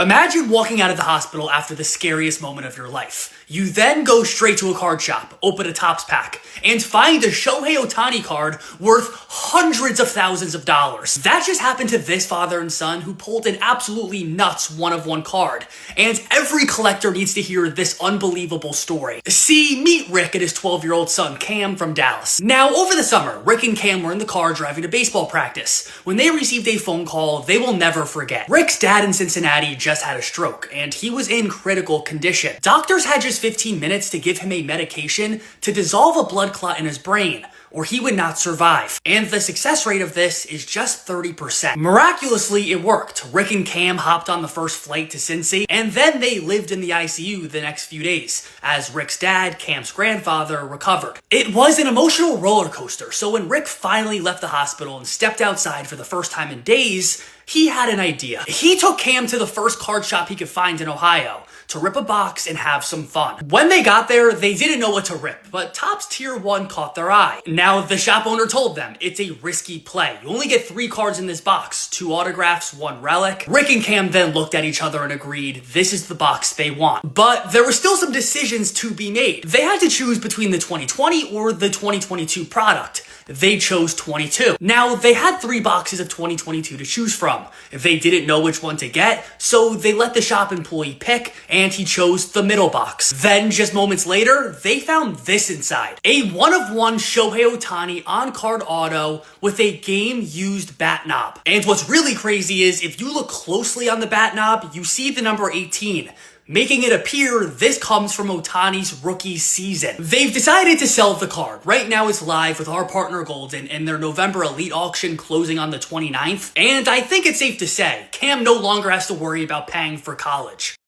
Imagine walking out of the hospital after the scariest moment of your life. You then go straight to a card shop, open a Topps pack, and find a Shohei Ohtani card worth hundreds of thousands of dollars. That just happened to this father and son who pulled an absolutely nuts one-of-one card. And every collector needs to hear this unbelievable story. See, meet Rick and his 12-year-old son, Cam, from Dallas. Now, over the summer, Rick and Cam were in the car driving to baseball practice when they received a phone call they will never forget. Rick's dad in Cincinnati just had a stroke, and he was in critical condition. Doctors had just 15 minutes to give him a medication to dissolve a blood clot in his brain, or he would not survive. And the success rate of this is just 30%. Miraculously, it worked. Rick and Cam hopped on the first flight to Cincy, and then they lived in the ICU the next few days, as Rick's dad, Cam's grandfather, recovered. It was an emotional roller coaster, so when Rick finally left the hospital and stepped outside for the first time in days, he had an idea. He took Cam to the first card shop he could find in Ohio to rip a box and have some fun. When they got there, they didn't know what to rip, but Topps Tier 1 caught their eye. Now, the shop owner told them it's a risky play. You only get 3 cards in this box, 2 autographs, 1 relic. Rick and Cam then looked at each other and agreed this is the box they want. But there were still some decisions to be made. They had to choose between the 2020 or the 2022 product. They chose 22. Now, they had 3 boxes of 2022 to choose from. They didn't know which one to get, so they let the shop employee pick, and he chose the middle box. Then, just moments later, they found this inside. A one-of-one Shohei Ohtani on-card auto with a game-used bat knob. And what's really crazy is, if you look closely on the bat knob, you see the number 18. Making it appear this comes from Ohtani's rookie season. They've decided to sell the card. Right now it's live with our partner Golden in their November Elite auction closing on the 29th. And I think it's safe to say, Cam no longer has to worry about paying for college.